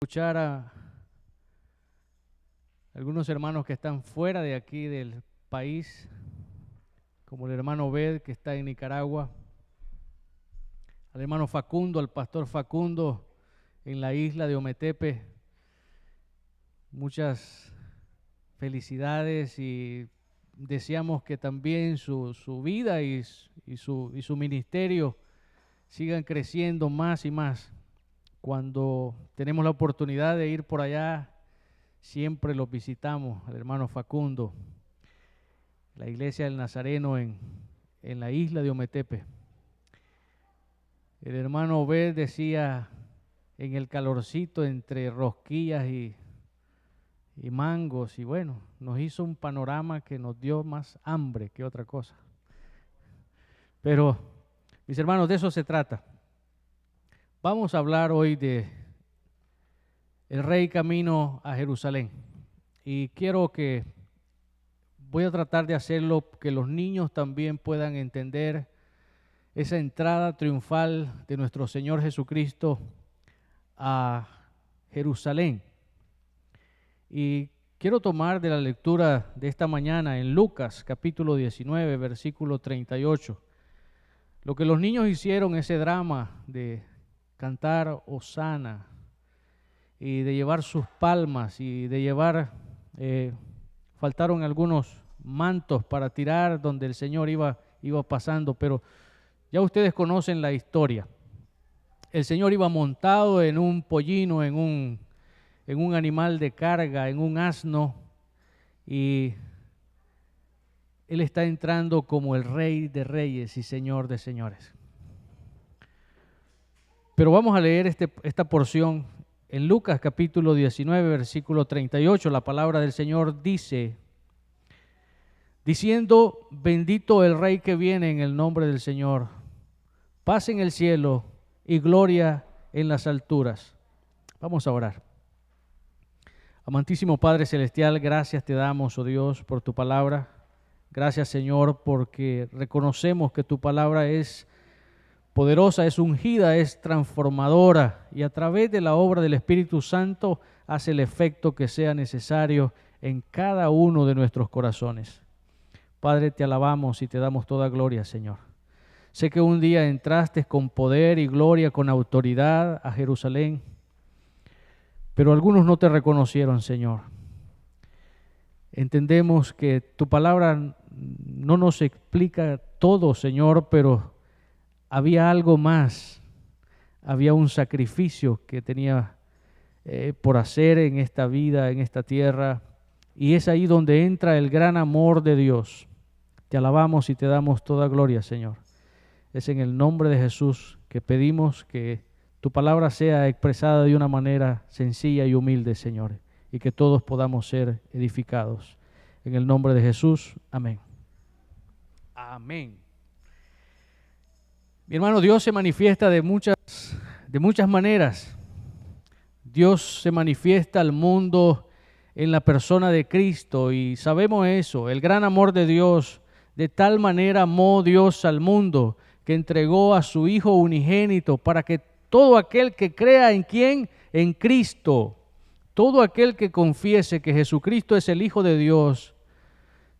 Escuchar a algunos hermanos que están fuera de aquí del país, como el hermano Obed que está en Nicaragua, al hermano Facundo, al pastor Facundo en la isla de Ometepe. Muchas felicidades y deseamos que también su vida y su ministerio sigan creciendo más y más. Cuando tenemos la oportunidad de ir por allá, siempre los visitamos, al hermano Facundo, la iglesia del Nazareno en la isla de Ometepe. El hermano Obed decía, en el calorcito entre rosquillas y mangos, y bueno, nos hizo un panorama que nos dio más hambre que otra cosa. Pero, mis hermanos, de eso se trata. Vamos a hablar hoy de el rey camino a Jerusalén. Y voy a tratar de hacerlo que los niños también puedan entender esa entrada triunfal de nuestro Señor Jesucristo a Jerusalén. Y quiero tomar de la lectura de esta mañana en Lucas capítulo 19, versículo 38. Lo que los niños hicieron, ese drama de cantar Hosana y de llevar sus palmas y de llevar, faltaron algunos mantos para tirar donde el Señor iba pasando, pero ya ustedes conocen la historia. El Señor iba montado en un pollino, en un animal de carga, en un asno, y Él está entrando como el Rey de Reyes y Señor de Señores. Pero vamos a leer esta porción en Lucas capítulo 19, versículo 38. La palabra del Señor dice, diciendo, bendito el Rey que viene en el nombre del Señor, paz en el cielo y gloria en las alturas. Vamos a orar. Amantísimo Padre Celestial, gracias te damos, oh Dios, por tu palabra. Gracias, Señor, porque reconocemos que tu palabra es poderosa, es ungida, es transformadora y a través de la obra del Espíritu Santo hace el efecto que sea necesario en cada uno de nuestros corazones. Padre, te alabamos y te damos toda gloria, Señor. Sé que un día entraste con poder y gloria, con autoridad a Jerusalén, pero algunos no te reconocieron, Señor. Entendemos que tu palabra no nos explica todo, Señor, pero había algo más, había un sacrificio que tenía por hacer en esta vida, en esta tierra, y es ahí donde entra el gran amor de Dios. Te alabamos y te damos toda gloria, Señor. Es en el nombre de Jesús que pedimos que tu palabra sea expresada de una manera sencilla y humilde, Señor, y que todos podamos ser edificados. En el nombre de Jesús, amén. Amén. Mi hermano, Dios se manifiesta de muchas maneras. Dios se manifiesta al mundo en la persona de Cristo y sabemos eso, el gran amor de Dios. De tal manera amó Dios al mundo que entregó a su Hijo unigénito para que todo aquel que crea en ¿quién? En Cristo, todo aquel que confiese que Jesucristo es el Hijo de Dios,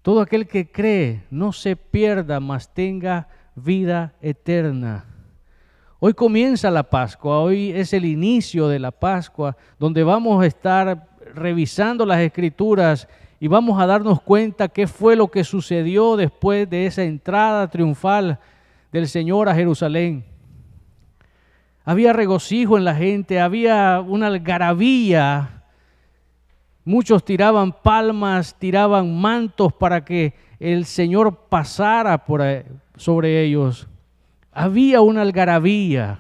todo aquel que cree no se pierda, mas tenga vida eterna. Hoy comienza la Pascua, hoy es el inicio de la Pascua, donde vamos a estar revisando las Escrituras y vamos a darnos cuenta qué fue lo que sucedió después de esa entrada triunfal del Señor a Jerusalén. Había regocijo en la gente, había una algarabía. Muchos tiraban palmas, tiraban mantos para que el Señor pasara sobre ellos. Había una algarabía.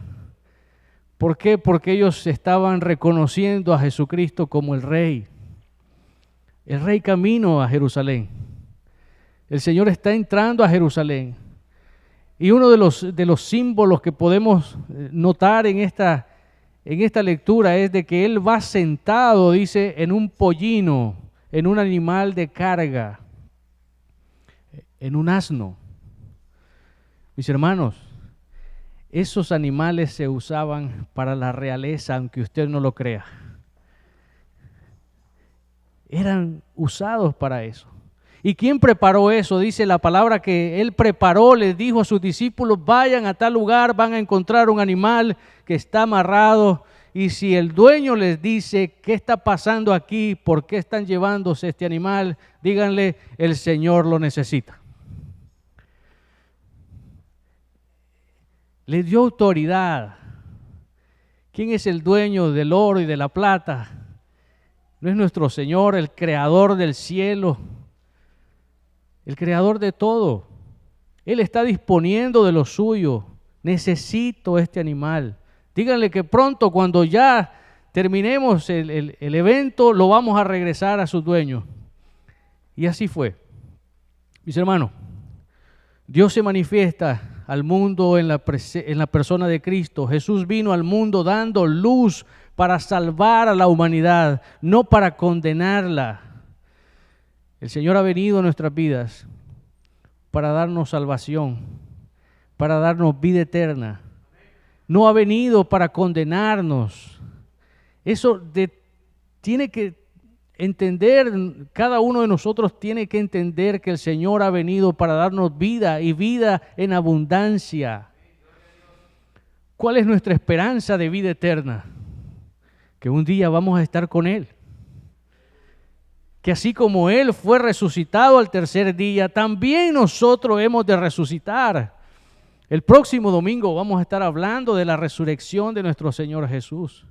¿Por qué? Porque ellos estaban reconociendo a Jesucristo como el Rey camino a Jerusalén. El Señor está entrando a Jerusalén. Y uno de los símbolos que podemos notar en esta lectura es de que Él va sentado, dice, en un pollino, en un animal de carga, en un asno. Mis hermanos, esos animales se usaban para la realeza, aunque usted no lo crea. eran usados para eso. ¿Y quién preparó eso? Dice la palabra que Él preparó, les dijo a sus discípulos, vayan a tal lugar, van a encontrar un animal que está amarrado. Y si el dueño les dice, ¿qué está pasando aquí? ¿Por qué están llevándose este animal? Díganle, el Señor lo necesita. Les dio autoridad. ¿Quién es el dueño del oro y de la plata? ¿No es nuestro Señor, el creador del cielo? El creador de todo. Él está disponiendo de lo suyo. Necesito este animal. Díganle que pronto, cuando ya terminemos el evento, lo vamos a regresar a su dueño. Y así fue. Mis hermanos, Dios se manifiesta al mundo en la persona de Cristo. Jesús vino al mundo dando luz para salvar a la humanidad, no para condenarla. El Señor ha venido a nuestras vidas para darnos salvación, para darnos vida eterna. No ha venido para condenarnos. Eso tiene que entender, cada uno de nosotros tiene que entender que el Señor ha venido para darnos vida y vida en abundancia. ¿Cuál es nuestra esperanza de vida eterna? Que un día vamos a estar con Él. Que así como Él fue resucitado al tercer día, también nosotros hemos de resucitar. El próximo domingo vamos a estar hablando de la resurrección de nuestro Señor Jesús.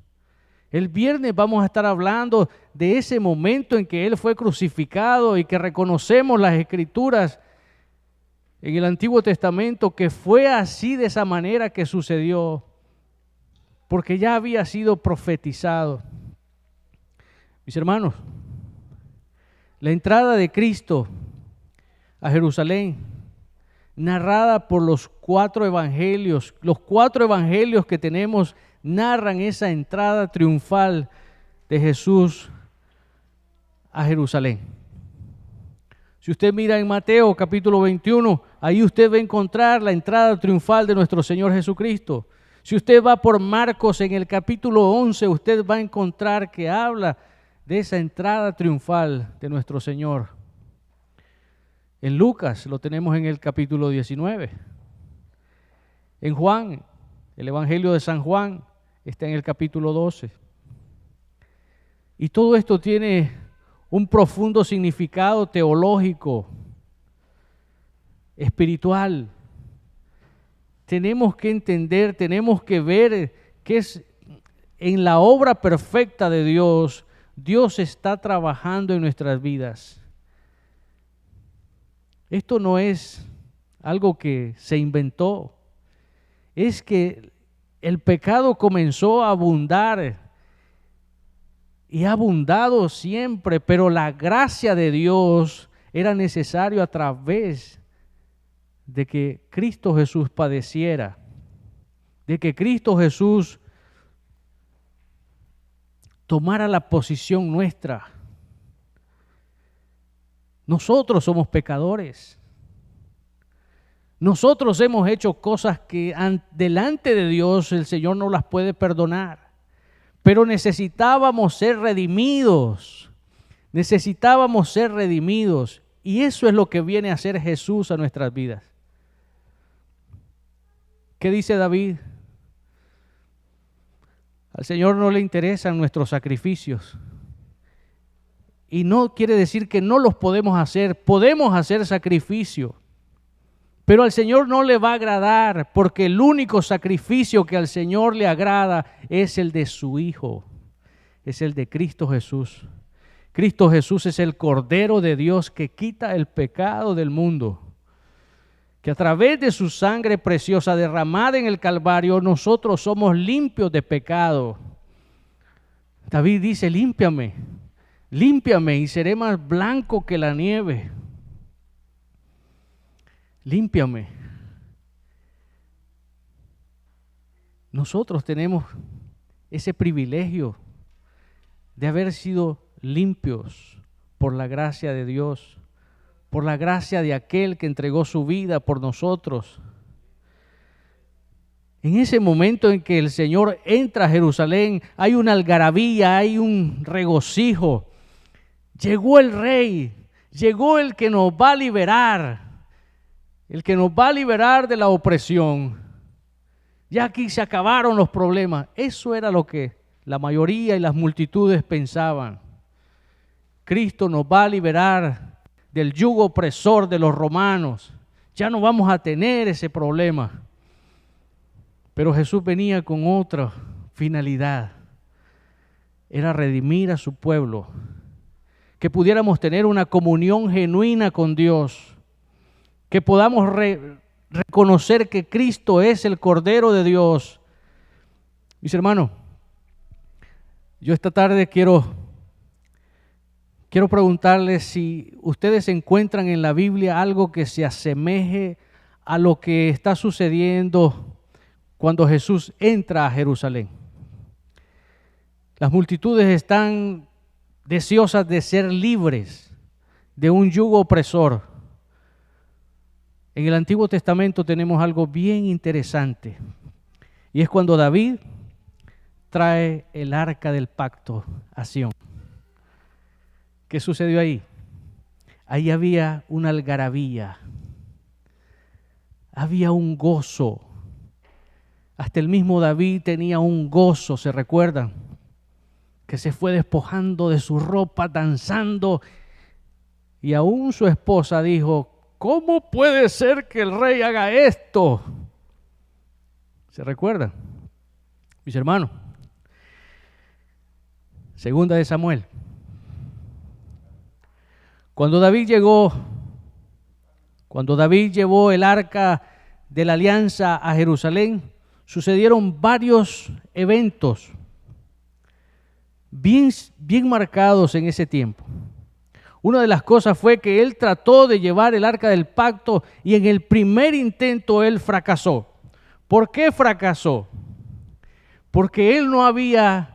El viernes vamos a estar hablando de ese momento en que Él fue crucificado y que reconocemos las Escrituras en el Antiguo Testamento que fue así, de esa manera que sucedió, porque ya había sido profetizado. Mis hermanos, la entrada de Cristo a Jerusalén, narrada por los 4 evangelios que tenemos, narran esa entrada triunfal de Jesús a Jerusalén. Si usted mira en Mateo capítulo 21, ahí usted va a encontrar la entrada triunfal de nuestro Señor Jesucristo. Si usted va por Marcos en el capítulo 11, usted va a encontrar que habla de esa entrada triunfal de nuestro Señor. En Lucas lo tenemos en el capítulo 19. En Juan, el Evangelio de San Juan, está en el capítulo 12. Y todo esto tiene un profundo significado teológico, espiritual. Tenemos que entender, tenemos que ver que es en la obra perfecta de Dios, Dios está trabajando en nuestras vidas. Esto no es algo que se inventó, es que el pecado comenzó a abundar y ha abundado siempre, pero la gracia de Dios era necesario a través de que Cristo Jesús padeciera, de que Cristo Jesús tomara la posición nuestra. Nosotros somos pecadores. Nosotros hemos hecho cosas que delante de Dios el Señor no las puede perdonar. Pero necesitábamos ser redimidos. Necesitábamos ser redimidos. Y eso es lo que viene a hacer Jesús a nuestras vidas. ¿Qué dice David? Al Señor no le interesan nuestros sacrificios. Y no quiere decir que no los podemos hacer sacrificio, pero al Señor no le va a agradar, porque el único sacrificio que al Señor le agrada es el de su Hijo, es el de Cristo Jesús. Cristo Jesús es el Cordero de Dios que quita el pecado del mundo, que a través de su sangre preciosa derramada en el Calvario nosotros somos limpios de pecado. David dice, límpiame y seré más blanco que la nieve. Límpiame. Nosotros tenemos ese privilegio de haber sido limpios por la gracia de Dios, por la gracia de aquel que entregó su vida por nosotros. En ese momento en que el Señor entra a Jerusalén, hay una algarabía, hay un regocijo. Llegó el Rey, llegó el que nos va a liberar, el que nos va a liberar de la opresión. Ya aquí se acabaron los problemas. Eso era lo que la mayoría y las multitudes pensaban. Cristo nos va a liberar del yugo opresor de los romanos. Ya no vamos a tener ese problema. Pero Jesús venía con otra finalidad. Era redimir a su pueblo. Que pudiéramos tener una comunión genuina con Dios. Que podamos reconocer que Cristo es el Cordero de Dios. Mis hermanos, yo esta tarde quiero preguntarles si ustedes encuentran en la Biblia algo que se asemeje a lo que está sucediendo cuando Jesús entra a Jerusalén. Las multitudes están deseosas de ser libres de un yugo opresor. En el Antiguo Testamento tenemos algo bien interesante, y es cuando David trae el arca del pacto a Sión. ¿Qué sucedió ahí? Ahí había una algarabía, había un gozo. Hasta el mismo David tenía un gozo, ¿se recuerdan? Que se fue despojando de su ropa, danzando, y aún su esposa dijo: ¿cómo puede ser que el rey haga esto? ¿Se recuerdan? Mis hermanos, Segunda de Samuel. Cuando David llevó el arca de la alianza a Jerusalén, sucedieron varios eventos bien marcados en ese tiempo. Una de las cosas fue que él trató de llevar el arca del pacto y en el primer intento él fracasó. ¿Por qué fracasó? Porque él no había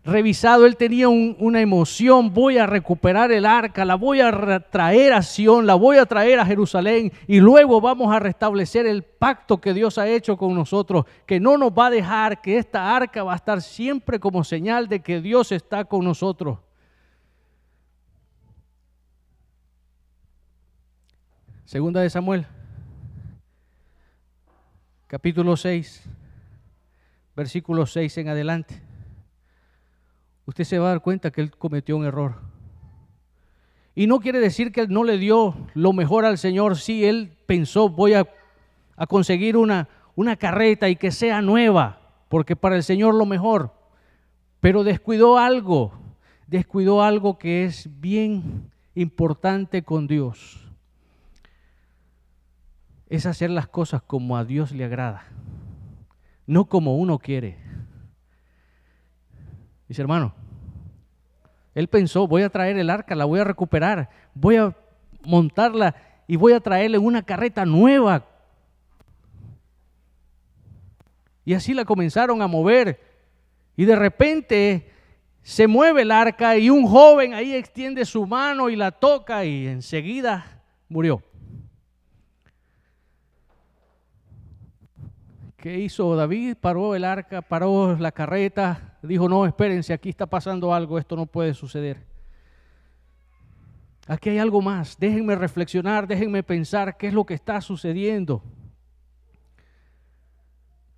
revisado, él tenía una emoción: voy a recuperar el arca, la voy a traer a Sión, la voy a traer a Jerusalén y luego vamos a restablecer el pacto que Dios ha hecho con nosotros, que no nos va a dejar, que esta arca va a estar siempre como señal de que Dios está con nosotros. Segunda de Samuel, capítulo 6, versículo 6 en adelante. Usted se va a dar cuenta que él cometió un error. Y no quiere decir que él no le dio lo mejor al Señor. Sí, él pensó: voy a conseguir una carreta y que sea nueva, porque para el Señor lo mejor. Pero descuidó algo que es bien importante con Dios. Es hacer las cosas como a Dios le agrada, no como uno quiere. Mis hermanos, él pensó: voy a traer el arca, la voy a recuperar, voy a montarla y voy a traerle una carreta nueva. Y así la comenzaron a mover. Y de repente se mueve el arca y un joven ahí extiende su mano y la toca y enseguida murió. ¿Qué hizo David? Paró el arca, paró la carreta, dijo: no, espérense, aquí está pasando algo, esto no puede suceder. Aquí hay algo más, déjenme reflexionar, déjenme pensar qué es lo que está sucediendo.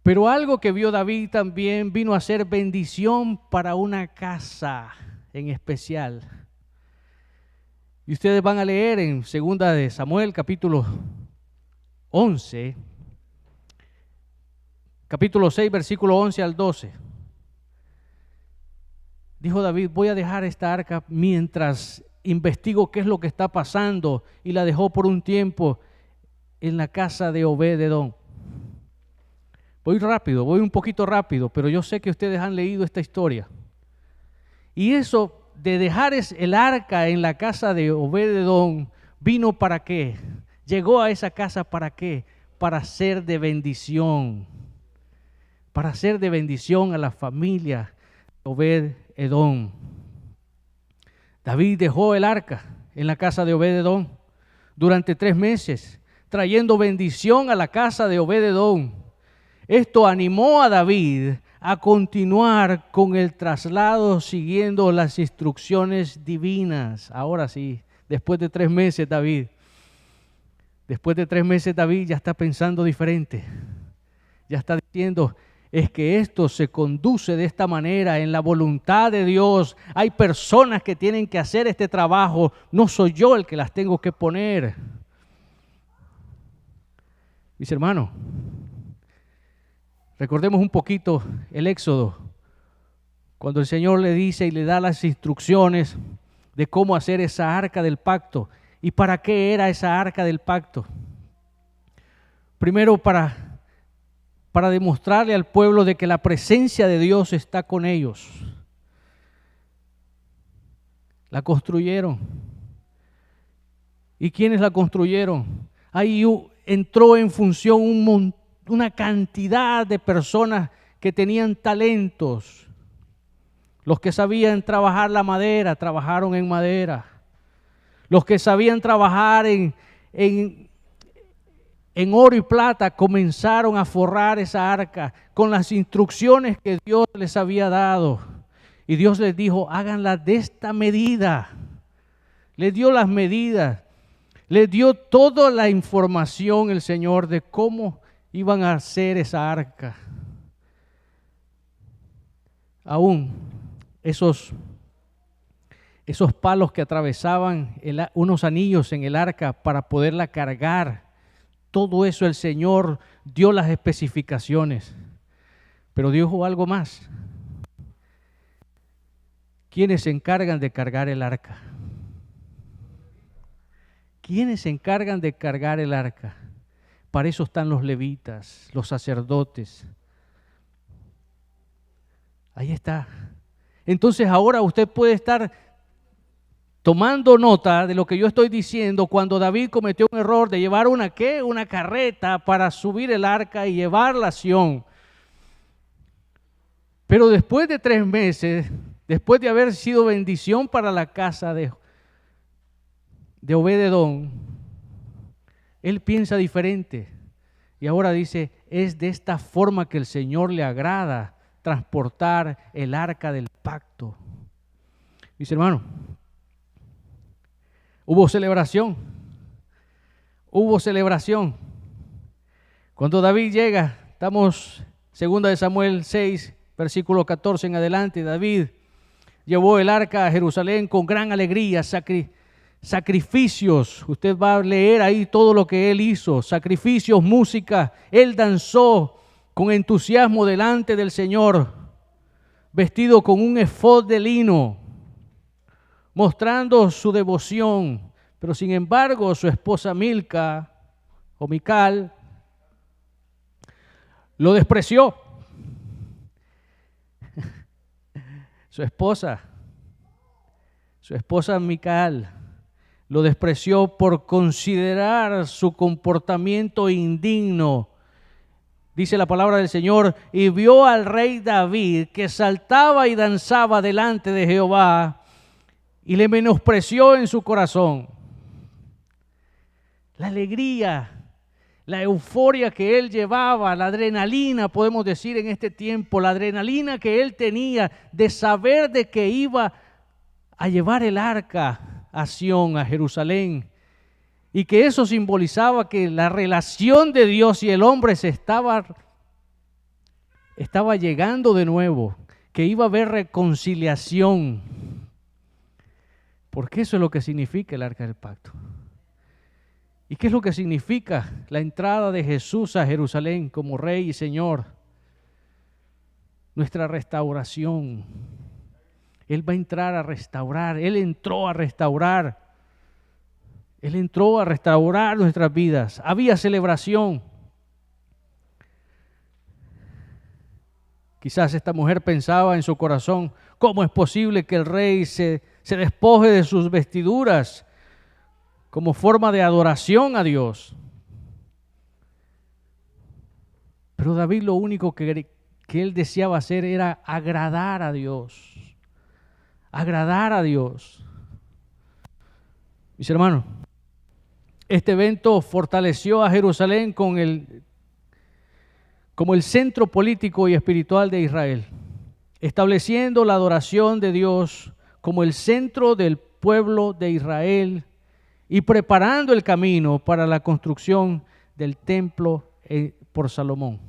Pero algo que vio David también vino a ser bendición para una casa en especial. Y ustedes van a leer en Segunda de Samuel, capítulo 11, capítulo 6, versículo 11 al 12. Dijo David: voy a dejar esta arca mientras investigo qué es lo que está pasando, y la dejó por un tiempo en la casa de Obed-edom. Voy un poquito rápido, pero yo sé que ustedes han leído esta historia. Y eso de dejar el arca en la casa de Obed-edom vino ¿para qué? Llegó a esa casa ¿para qué? Para ser de bendición. Para ser de bendición a la familia de Obed-edom. David dejó el arca en la casa de Obed-edom durante 3 meses, trayendo bendición a la casa de Obed-edom. Esto animó a David a continuar con el traslado siguiendo las instrucciones divinas. Ahora sí, después de 3 meses, después de 3 meses David ya está pensando diferente. Ya está diciendo, es que esto se conduce de esta manera en la voluntad de Dios. Hay personas que tienen que hacer este trabajo, no soy yo el que las tengo que poner. Mis hermanos, recordemos un poquito el Éxodo, cuando el Señor le dice y le da las instrucciones de cómo hacer esa arca del pacto. ¿Y para qué era esa arca del pacto? Primero para demostrarle al pueblo de que la presencia de Dios está con ellos. La construyeron. ¿Y quiénes la construyeron? Ahí entró en función una cantidad de personas que tenían talentos. Los que sabían trabajar la madera, trabajaron en madera. Los que sabían trabajar en oro y plata, comenzaron a forrar esa arca con las instrucciones que Dios les había dado. Y Dios les dijo, háganla de esta medida. Les dio las medidas. Les dio toda la información el Señor de cómo iban a hacer esa arca. Aún esos palos que atravesaban unos anillos en el arca para poderla cargar, todo eso el Señor dio las especificaciones. Pero dijo algo más. ¿Quiénes se encargan de cargar el arca? ¿Quiénes se encargan de cargar el arca? Para eso están los levitas, los sacerdotes. Ahí está. Entonces ahora usted puede estar tomando nota de lo que yo estoy diciendo cuando David cometió un error de llevar una carreta para subir el arca y llevarla a Sión. Pero después de 3 meses, después de haber sido bendición para la casa de Obed-edom, él piensa diferente. Y ahora dice, es de esta forma que el Señor le agrada transportar el arca del pacto. Mis hermanos, hubo celebración. Cuando David llega, estamos 2 de Samuel 6, versículo 14 en adelante. David llevó el arca a Jerusalén con gran alegría, sacrificios. Usted va a leer ahí todo lo que él hizo, sacrificios, música. Él danzó con entusiasmo delante del Señor, vestido con un efod de lino, mostrando su devoción. Pero sin embargo, su esposa Mical lo despreció. Su esposa Mical lo despreció por considerar su comportamiento indigno. Dice la palabra del Señor, y vio al rey David que saltaba y danzaba delante de Jehová y le menospreció en su corazón. La alegría, la euforia que él llevaba, la adrenalina, podemos decir en este tiempo, la adrenalina que él tenía de saber de que iba a llevar el arca a Sión, a Jerusalén, y que eso simbolizaba que la relación de Dios y el hombre se estaba llegando de nuevo, que iba a haber reconciliación, porque eso es lo que significa el arca del pacto. ¿Y qué es lo que significa la entrada de Jesús a Jerusalén como Rey y Señor? Nuestra restauración. Él va a entrar a restaurar. Él entró a restaurar. Él entró a restaurar nuestras vidas. Había celebración. Quizás esta mujer pensaba en su corazón, ¿cómo es posible que el rey se despoje de sus vestiduras como forma de adoración a Dios? Pero David lo único que él deseaba hacer era agradar a Dios. Agradar a Dios. Mis hermanos, este evento fortaleció a Jerusalén con como el centro político y espiritual de Israel, estableciendo la adoración de Dios como el centro del pueblo de Israel y preparando el camino para la construcción del templo por Salomón.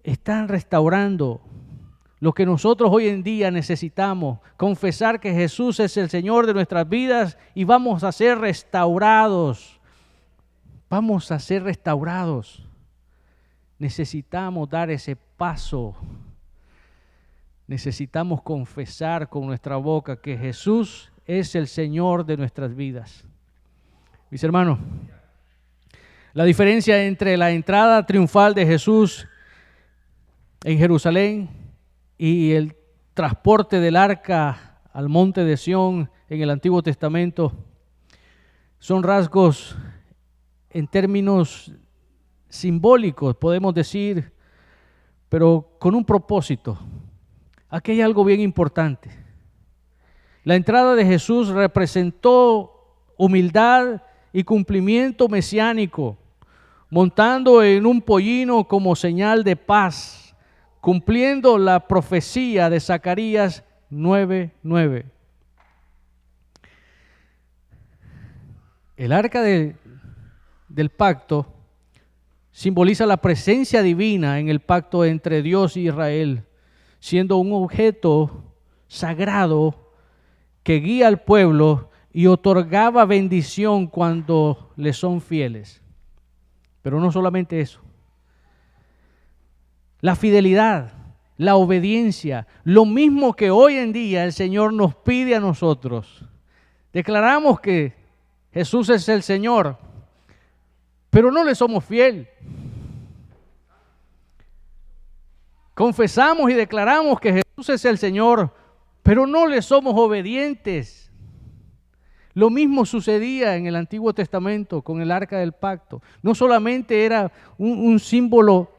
Están restaurando lo que nosotros hoy en día necesitamos, confesar que Jesús es el Señor de nuestras vidas y vamos a ser restaurados. Vamos a ser restaurados. Necesitamos dar ese paso. Necesitamos confesar con nuestra boca que Jesús es el Señor de nuestras vidas. Mis hermanos, la diferencia entre la entrada triunfal de Jesús en Jerusalén y el transporte del arca al monte de Sión en el Antiguo Testamento son rasgos en términos simbólicos, podemos decir, pero con un propósito. Aquí hay algo bien importante. La entrada de Jesús representó humildad y cumplimiento mesiánico, montando en un pollino como señal de paz, cumpliendo la profecía de Zacarías 9:9. El arca del pacto simboliza la presencia divina en el pacto entre Dios y Israel, siendo un objeto sagrado que guía al pueblo y otorgaba bendición cuando le son fieles. Pero no solamente eso. La fidelidad, la obediencia, lo mismo que hoy en día el Señor nos pide a nosotros. Declaramos que Jesús es el Señor, pero no le somos fiel. Confesamos y declaramos que Jesús es el Señor, pero no le somos obedientes. Lo mismo sucedía en el Antiguo Testamento con el Arca del Pacto. No solamente era un símbolo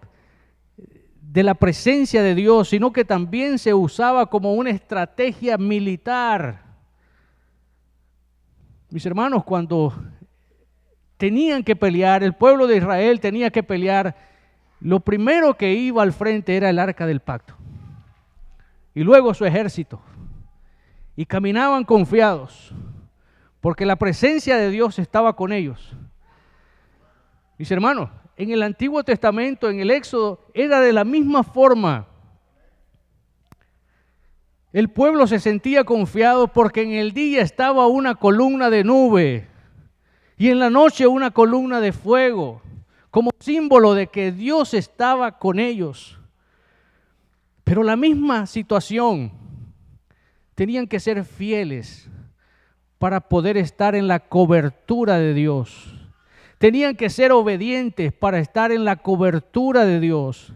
de la presencia de Dios, sino que también se usaba como una estrategia militar. Mis hermanos, cuando tenían que pelear, el pueblo de Israel tenía que pelear, lo primero que iba al frente era el Arca del Pacto. Y luego su ejército. Y caminaban confiados, porque la presencia de Dios estaba con ellos. Mis hermanos, en el Antiguo Testamento, en el Éxodo, era de la misma forma. El pueblo se sentía confiado porque en el día estaba una columna de nube y en la noche una columna de fuego, como símbolo de que Dios estaba con ellos. Pero la misma situación, tenían que ser fieles para poder estar en la cobertura de Dios. Tenían que ser obedientes para estar en la cobertura de Dios.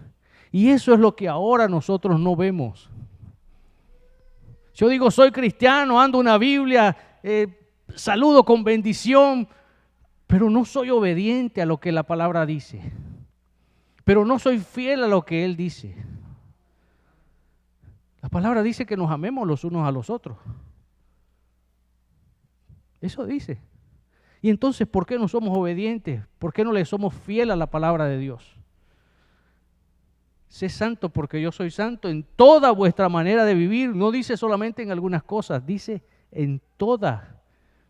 Y eso es lo que ahora nosotros no vemos. Yo digo, soy cristiano, ando una Biblia, saludo con bendición, pero no soy obediente a lo que la palabra dice. Pero no soy fiel a lo que Él dice. La palabra dice que nos amemos los unos a los otros. Eso dice. Y entonces, ¿por qué no somos obedientes? ¿Por qué no le somos fieles a la palabra de Dios? Sé santo porque yo soy santo en toda vuestra manera de vivir. No dice solamente en algunas cosas, dice en toda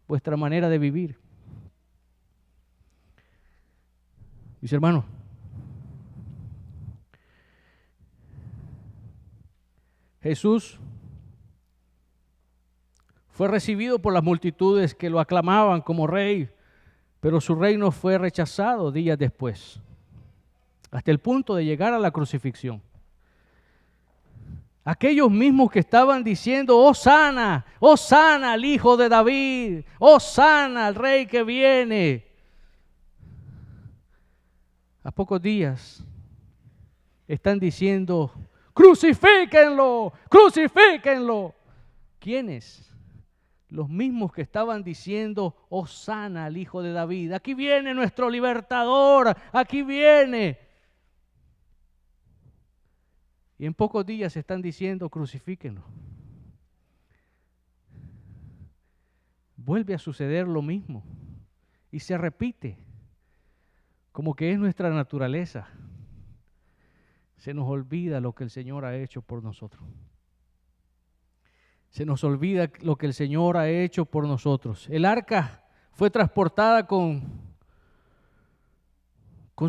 vuestra manera de vivir. Mis hermanos, Jesús fue recibido por las multitudes que lo aclamaban como rey, pero su reino fue rechazado días después, hasta el punto de llegar a la crucifixión. Aquellos mismos que estaban diciendo, Hosana, Hosana al Hijo de David, Hosana al Rey que viene. A pocos días están diciendo, crucifíquenlo, crucifíquenlo. ¿Quiénes? Los mismos que estaban diciendo, Hosana al Hijo de David. Aquí viene nuestro libertador, aquí viene. Y en pocos días están diciendo, crucifíquenlo. Vuelve a suceder lo mismo y se repite. como que es nuestra naturaleza, se nos olvida lo que el Señor ha hecho por nosotros. Se nos olvida lo que el Señor ha hecho por nosotros. El arca fue transportada con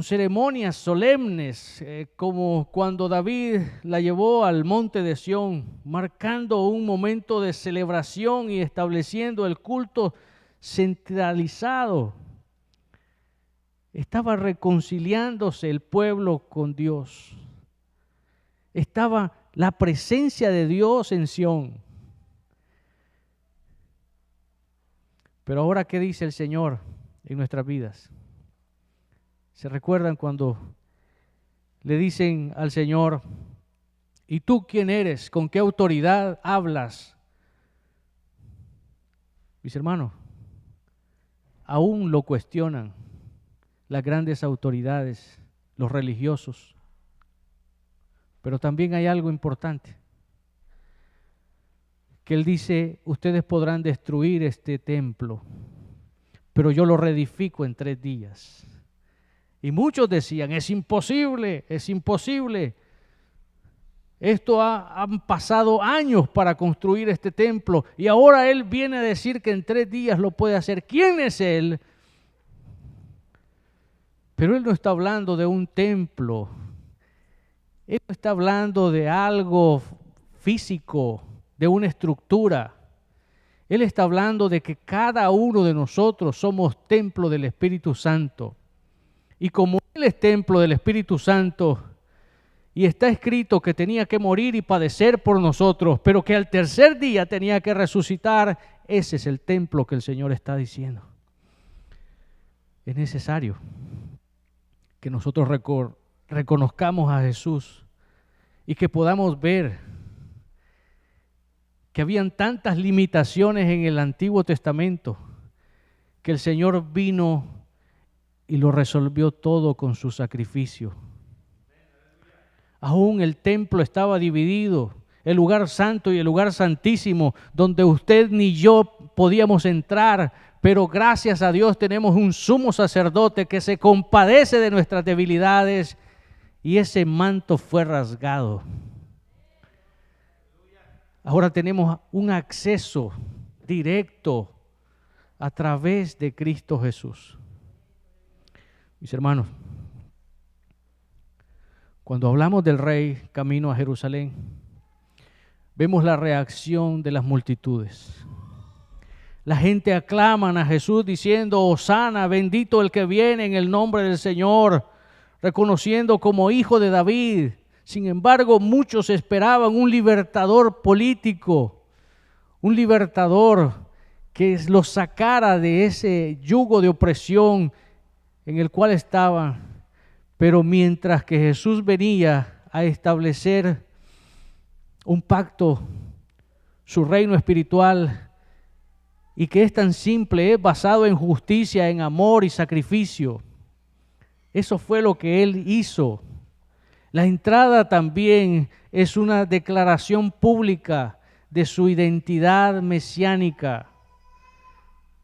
ceremonias solemnes, como cuando David la llevó al monte de Sión, marcando un momento de celebración y estableciendo el culto centralizado. Estaba reconciliándose el pueblo con Dios. Estaba la presencia de Dios en Sión. Pero ahora, ¿qué dice el Señor en nuestras vidas? ¿Se recuerdan cuando le dicen al Señor, ¿y tú quién eres? ¿Con qué autoridad hablas? Mis hermanos, aún lo cuestionan las grandes autoridades, los religiosos. Pero también hay algo importante, que Él dice, ustedes podrán destruir este templo, pero yo lo reedifico en 3 días. Y muchos decían, es imposible, es imposible. Han pasado años para construir este templo y ahora Él viene a decir que en 3 días lo puede hacer. ¿Quién es Él? Pero Él no está hablando de un templo. Él no está hablando de algo físico, de una estructura. Él está hablando de que cada uno de nosotros somos templo del Espíritu Santo. Y como Él es templo del Espíritu Santo, y está escrito que tenía que morir y padecer por nosotros, pero que al tercer día tenía que resucitar, ese es el templo que el Señor está diciendo. Es necesario que nosotros reconozcamos a Jesús y que podamos ver que habían tantas limitaciones en el Antiguo Testamento que el Señor vino y lo resolvió todo con su sacrificio. Aún el templo estaba dividido, el lugar santo y el lugar santísimo, donde usted ni yo podíamos entrar, pero gracias a Dios tenemos un sumo sacerdote que se compadece de nuestras debilidades y ese manto fue rasgado. Ahora tenemos un acceso directo a través de Cristo Jesús. Mis hermanos, cuando hablamos del Rey camino a Jerusalén, vemos la reacción de las multitudes. La gente aclaman a Jesús diciendo, Hosana, bendito el que viene en el nombre del Señor, reconociendo como hijo de David. Sin embargo, muchos esperaban un libertador político, un libertador que los sacara de ese yugo de opresión en el cual estaban. Pero mientras que Jesús venía a establecer un pacto, su reino espiritual, y que es tan simple, es basado en justicia, en amor y sacrificio. Eso fue lo que Él hizo. La entrada también es una declaración pública de su identidad mesiánica.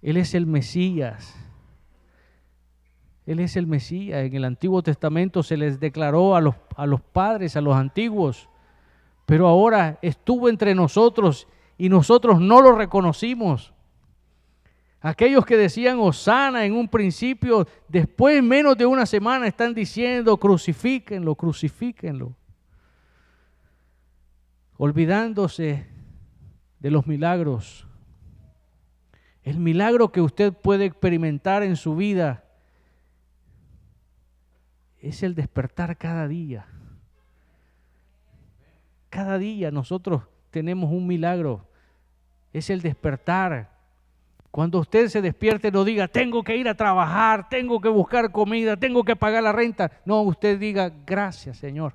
Él es el Mesías. Él es el Mesías. En el Antiguo Testamento se les declaró a los padres, a los antiguos, pero ahora estuvo entre nosotros y nosotros no lo reconocimos. Aquellos que decían Hosana en un principio, después menos de una semana están diciendo crucifíquenlo, crucifíquenlo. Olvidándose de los milagros. El milagro que usted puede experimentar en su vida es el despertar cada día. Cada día nosotros tenemos un milagro. Es el despertar. Cuando usted se despierte, no diga, tengo que ir a trabajar, tengo que buscar comida, tengo que pagar la renta. No, usted diga, gracias, Señor.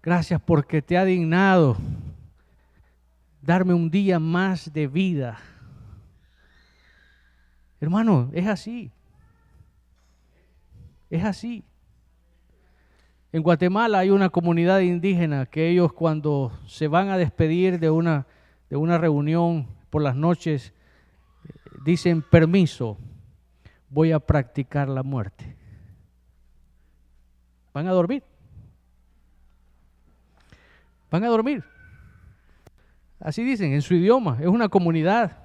Gracias porque te ha dignado darme un día más de vida. Hermano, es así. Es así. En Guatemala hay una comunidad indígena que ellos cuando se van a despedir de una reunión por las noches, dicen permiso, voy a practicar la muerte. Van a dormir. Van a dormir. Así dicen en su idioma. Es una comunidad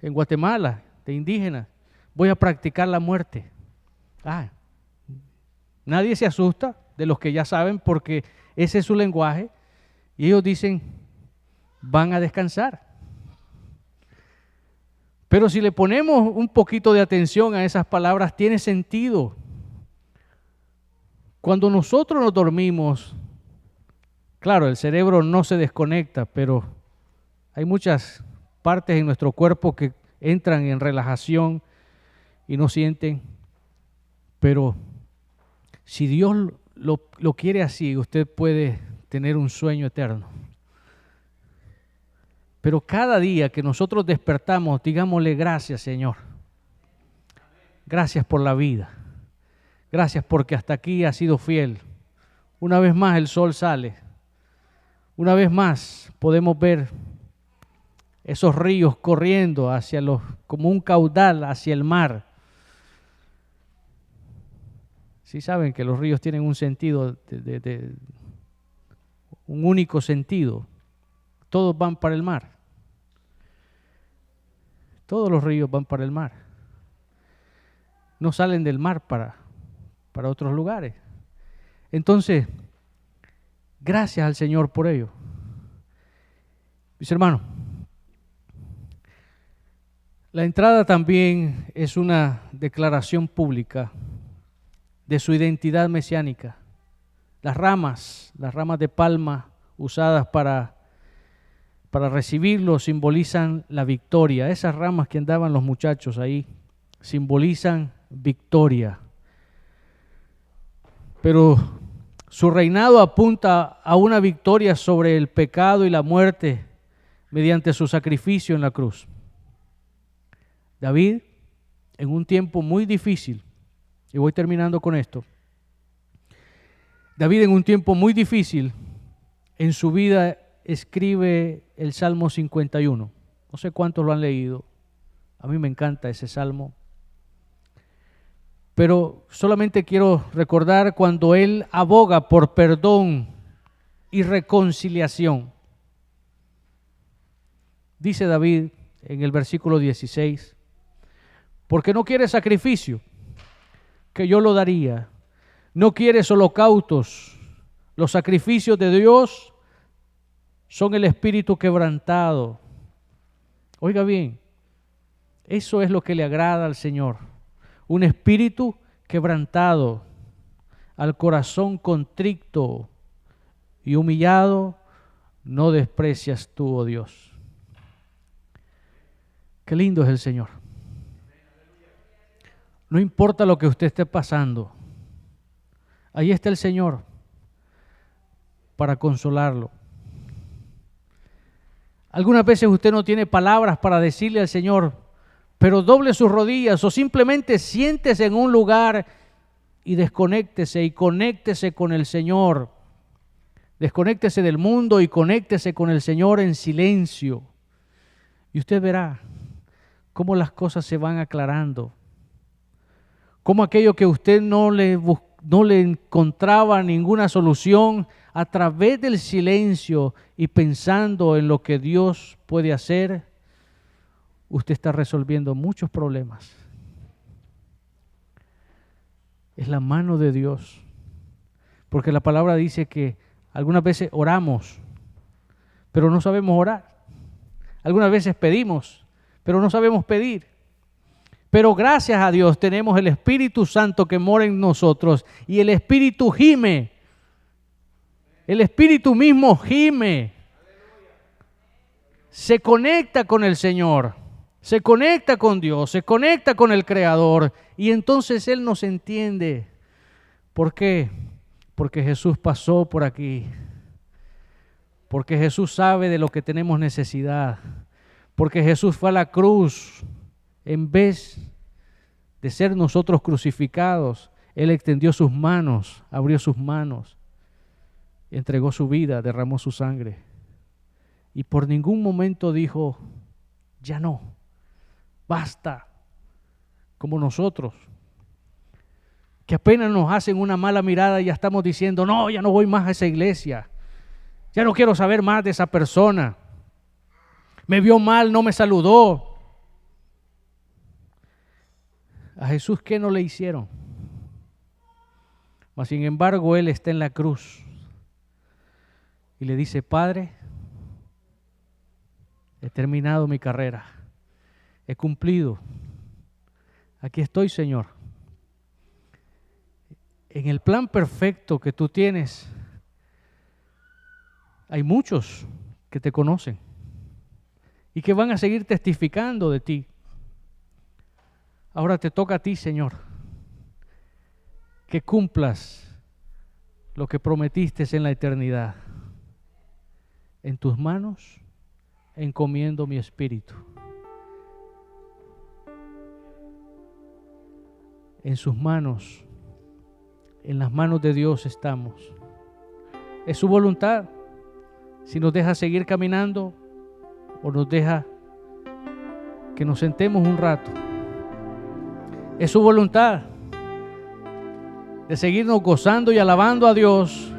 en Guatemala de indígenas. Voy a practicar la muerte. Nadie se asusta de los que ya saben porque ese es su lenguaje. Y ellos dicen, van a descansar. Pero si le ponemos un poquito de atención a esas palabras, tiene sentido. Cuando nosotros nos dormimos, claro, el cerebro no se desconecta, pero hay muchas partes en nuestro cuerpo que entran en relajación y no sienten. Pero si Dios lo quiere así, usted puede tener un sueño eterno. Pero cada día que nosotros despertamos, digámosle gracias, Señor. Gracias por la vida. Gracias porque hasta aquí has sido fiel. Una vez más el sol sale. Una vez más podemos ver esos ríos corriendo como un caudal hacia el mar. Sí saben que los ríos tienen un sentido, un único sentido. Todos van para el mar. Todos los ríos van para el mar. No salen del mar para otros lugares. Entonces, gracias al Señor por ello. Mis hermanos, la entrada también es una declaración pública de su identidad mesiánica. Las ramas de palma usadas para recibirlo simbolizan la victoria. Esas ramas que andaban los muchachos ahí simbolizan victoria. Pero su reinado apunta a una victoria sobre el pecado y la muerte mediante su sacrificio en la cruz. David, en un tiempo muy difícil, y voy terminando con esto, David en un tiempo muy difícil en su vida escribe el Salmo 51. No sé cuántos lo han leído. A mí me encanta ese salmo. Pero solamente quiero recordar cuando él aboga por perdón y reconciliación. Dice David en el versículo 16, porque no quiere sacrificio, que yo lo daría. No quieres holocaustos. Los sacrificios de Dios son el espíritu quebrantado. Oiga bien, eso es lo que le agrada al Señor. Un espíritu quebrantado, al corazón contrito y humillado, no desprecias tú, oh Dios. Qué lindo es el Señor. No importa lo que usted esté pasando, ahí está el Señor para consolarlo. Algunas veces usted no tiene palabras para decirle al Señor, pero doble sus rodillas o simplemente siéntese en un lugar y desconéctese y conéctese con el Señor. Desconéctese del mundo y conéctese con el Señor en silencio. Y usted verá cómo las cosas se van aclarando. Cómo aquello que usted no le encontraba ninguna solución, a través del silencio y pensando en lo que Dios puede hacer, usted está resolviendo muchos problemas. Es la mano de Dios. Porque la palabra dice que algunas veces oramos, pero no sabemos orar. Algunas veces pedimos, pero no sabemos pedir. Pero gracias a Dios tenemos el Espíritu Santo que mora en nosotros y el Espíritu gime. El Espíritu mismo gime. Se conecta con el Señor, se conecta con Dios, se conecta con el Creador y entonces Él nos entiende. ¿Por qué? Porque Jesús pasó por aquí. Porque Jesús sabe de lo que tenemos necesidad. Porque Jesús fue a la cruz. En vez de ser nosotros crucificados, Él extendió sus manos, abrió sus manos, entregó su vida, derramó su sangre. Y por ningún momento dijo, ya no, basta, como nosotros, que apenas nos hacen una mala mirada y ya estamos diciendo, no, ya no voy más a esa iglesia, ya no quiero saber más de esa persona, me vio mal, no me saludó. A Jesús, ¿qué no le hicieron? Mas sin embargo, Él está en la cruz y le dice, Padre, he terminado mi carrera, he cumplido, aquí estoy, Señor. En el plan perfecto que tú tienes, hay muchos que te conocen y que van a seguir testificando de ti. Ahora te toca a ti, Señor, que cumplas lo que prometiste en la eternidad. En tus manos encomiendo mi espíritu. En sus manos, en las manos de Dios estamos. Es su voluntad si nos deja seguir caminando o nos deja que nos sentemos un rato. Es su voluntad de seguirnos gozando y alabando a Dios,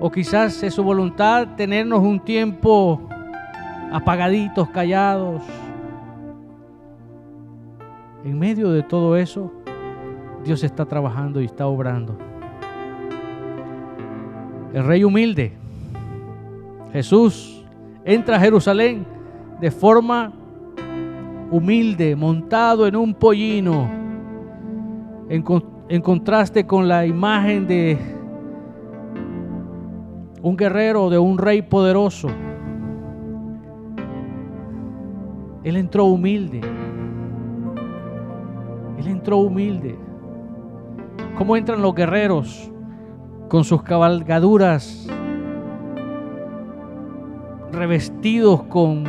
o quizás es su voluntad tenernos un tiempo apagaditos, callados. En medio de todo eso, Dios está trabajando y está obrando. El rey humilde, Jesús, entra a Jerusalén de forma humilde, montado en un pollino, en contraste con la imagen de un guerrero, de un rey poderoso. Él entró humilde. Él entró humilde. ¿Cómo entran los guerreros? Con sus cabalgaduras, revestidos con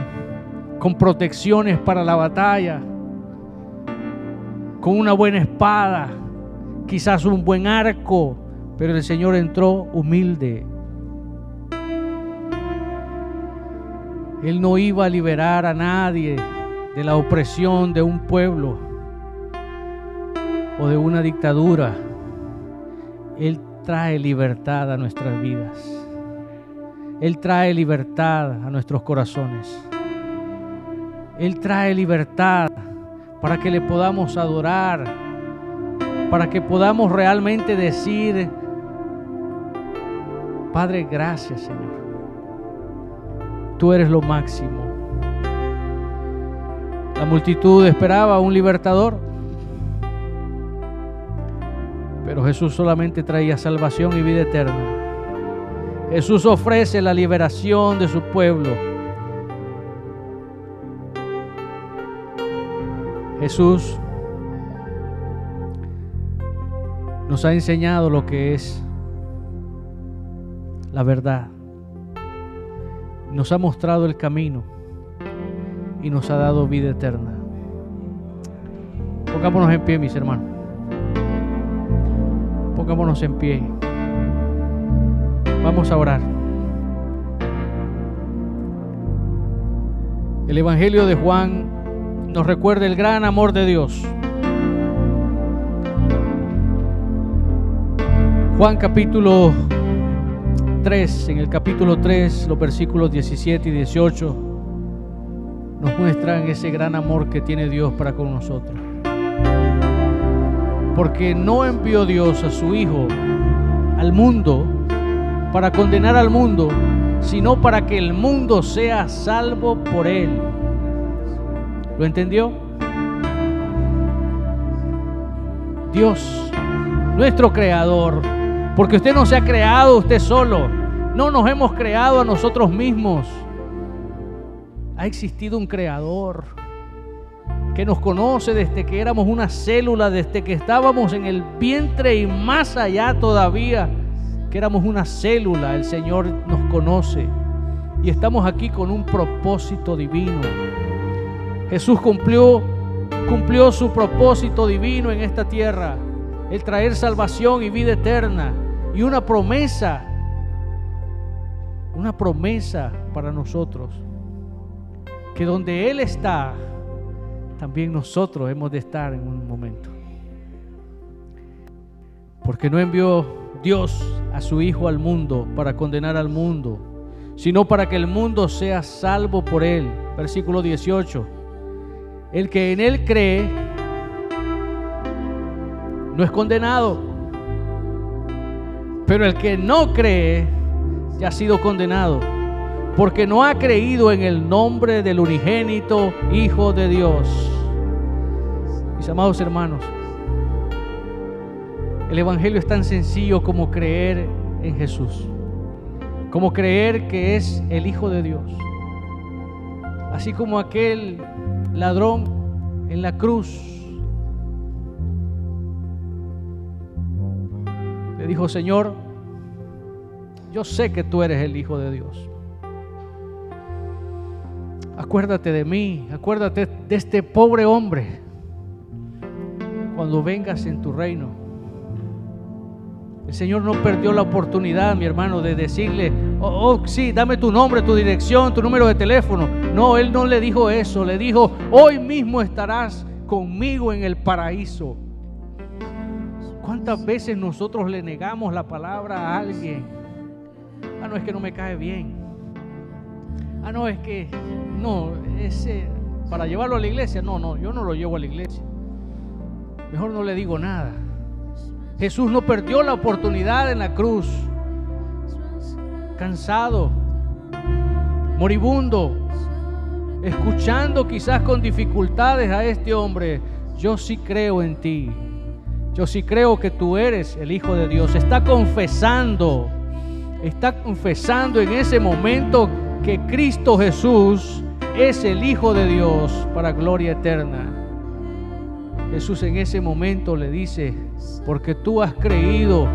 protecciones para la batalla, con una buena espada, quizás un buen arco, pero el Señor entró humilde. Él no iba a liberar a nadie de la opresión de un pueblo o de una dictadura. Él trae libertad a nuestras vidas. Él trae libertad a nuestros corazones. Él trae libertad para que le podamos adorar, para que podamos realmente decir, Padre, gracias, Señor. Tú eres lo máximo. La multitud esperaba un libertador, pero Jesús solamente traía salvación y vida eterna. Jesús ofrece la liberación de su pueblo. Jesús nos ha enseñado lo que es la verdad. Nos ha mostrado el camino y nos ha dado vida eterna. Pongámonos en pie, mis hermanos. Pongámonos en pie. Vamos a orar. El Evangelio de Juan nos recuerda el gran amor de Dios. Juan capítulo 3, en el capítulo 3, los versículos 17 y 18 nos muestran ese gran amor que tiene Dios para con nosotros. Porque no envió Dios a su Hijo al mundo para condenar al mundo, sino para que el mundo sea salvo por Él. ¿Lo entendió? Dios, nuestro Creador, porque usted no se ha creado usted solo, no nos hemos creado a nosotros mismos. Ha existido un Creador que nos conoce desde que éramos una célula, desde que estábamos en el vientre y más allá todavía, que éramos una célula. El Señor nos conoce y estamos aquí con un propósito divino. Jesús cumplió su propósito divino en esta tierra, el traer salvación y vida eterna, y una promesa para nosotros, que donde Él está, también nosotros hemos de estar en un momento. Porque no envió Dios a su Hijo al mundo para condenar al mundo, sino para que el mundo sea salvo por Él. Versículo 18. El que en Él cree no es condenado, pero el que no cree ya ha sido condenado, porque no ha creído en el nombre del unigénito Hijo de Dios. Mis amados hermanos, el Evangelio es tan sencillo como creer en Jesús, como creer que es el Hijo de Dios. Así como aquel ladrón en la cruz le dijo: Señor, yo sé que tú eres el Hijo de Dios. Acuérdate de mí, acuérdate de este pobre hombre cuando vengas en tu reino. El Señor no perdió la oportunidad, mi hermano, de decirle: sí, dame tu nombre, tu dirección, tu número de teléfono. No, Él no le dijo eso. Le dijo: hoy mismo estarás conmigo en el paraíso. ¿Cuántas veces nosotros le negamos la palabra a alguien? No, es que no me cae bien. No, es que no, ese para llevarlo a la iglesia. No, yo no lo llevo a la iglesia. Mejor no le digo nada. Jesús no perdió la oportunidad en la cruz, cansado, moribundo, escuchando quizás con dificultades a este hombre: yo sí creo en ti, yo sí creo que tú eres el Hijo de Dios. Está confesando en ese momento que Cristo Jesús es el Hijo de Dios para gloria eterna. Jesús en ese momento le dice: porque tú has creído,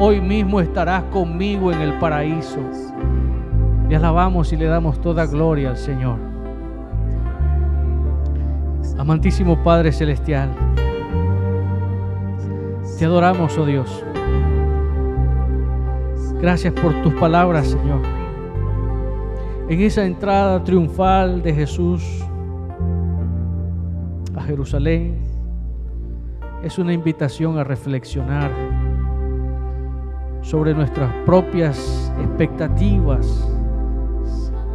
hoy mismo estarás conmigo en el paraíso. Le alabamos y le damos toda gloria al Señor. Amantísimo Padre Celestial, te adoramos, oh Dios. Gracias por tus palabras, Señor. En esa entrada triunfal de Jesús a Jerusalén, es una invitación a reflexionar sobre nuestras propias expectativas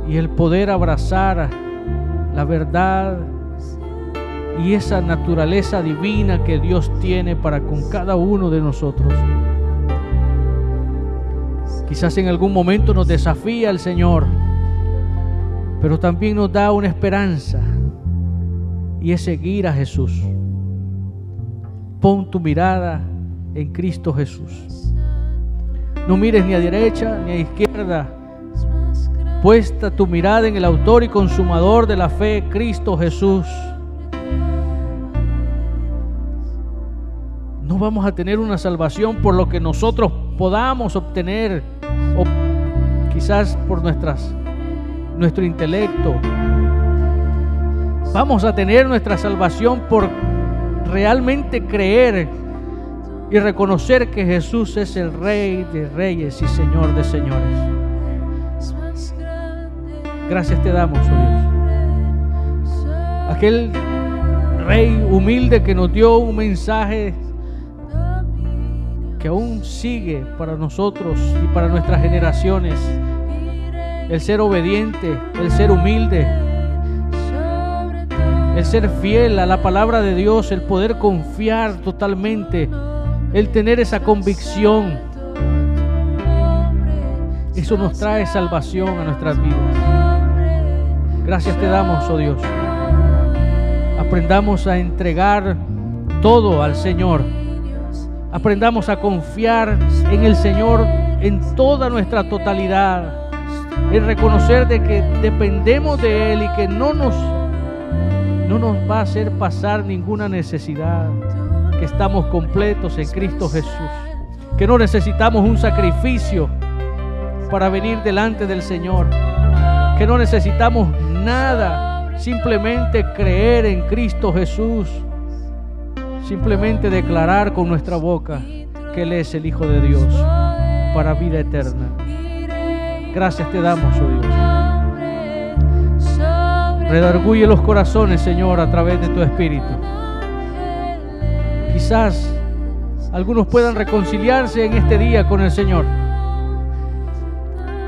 y el poder abrazar la verdad y esa naturaleza divina que Dios tiene para con cada uno de nosotros. Quizás en algún momento nos desafía el Señor, pero también nos da una esperanza, y es seguir a Jesús. Pon tu mirada en Cristo Jesús. No mires ni a derecha ni a izquierda. Puesta tu mirada en el autor y consumador de la fe, Cristo Jesús. No vamos a tener una salvación por lo que nosotros podamos obtener, o quizás por nuestro intelecto. Vamos a tener nuestra salvación por realmente creer y reconocer que Jesús es el Rey de Reyes y Señor de Señores. Gracias te damos, oh Dios. Aquel Rey humilde que nos dio un mensaje que aún sigue para nosotros y para nuestras generaciones: el ser obediente, el ser humilde, el ser fiel a la palabra de Dios, el poder confiar totalmente, el tener esa convicción. Eso nos trae salvación a nuestras vidas. Gracias te damos, oh Dios. Aprendamos a entregar todo al Señor. Aprendamos a confiar en el Señor en toda nuestra totalidad, en reconocer de que dependemos de Él y que no nos va a hacer pasar ninguna necesidad, que estamos completos en Cristo Jesús, que no necesitamos un sacrificio para venir delante del Señor, que no necesitamos nada, simplemente creer en Cristo Jesús, simplemente declarar con nuestra boca que Él es el Hijo de Dios para vida eterna. Gracias te damos, oh Dios. Redarguye los corazones, Señor, a través de tu Espíritu. Quizás algunos puedan reconciliarse en este día con el Señor.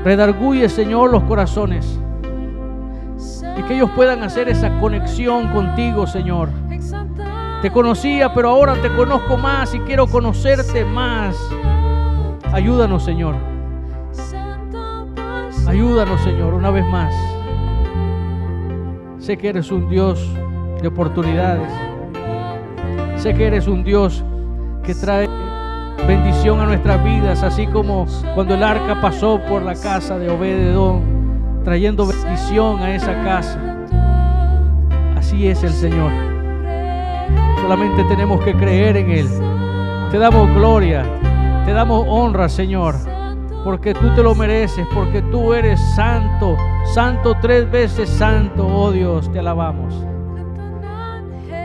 Redarguye, Señor, los corazones y que ellos puedan hacer esa conexión contigo, Señor. Te conocía, pero ahora te conozco más y quiero conocerte más. Ayúdanos, Señor. Ayúdanos, Señor, una vez más. Sé que eres un Dios de oportunidades. Sé que eres un Dios que trae bendición a nuestras vidas, así como cuando el arca pasó por la casa de Obed-edom, trayendo bendición a esa casa. Así es el Señor. Solamente tenemos que creer en Él. Te damos gloria, te damos honra, Señor, porque tú te lo mereces, porque tú eres santo, santo, 3 veces santo. Oh Dios, te alabamos.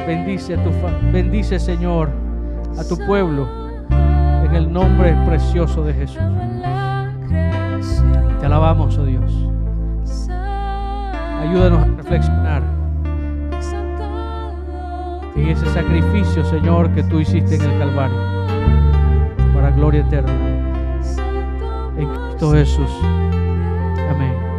Bendice, Señor, a tu pueblo en el nombre precioso de Jesús. Te alabamos, oh Dios. Ayúdanos a reflexionar en ese sacrificio, Señor, que tú hiciste en el Calvario para gloria eterna. En Cristo Jesús. Amén.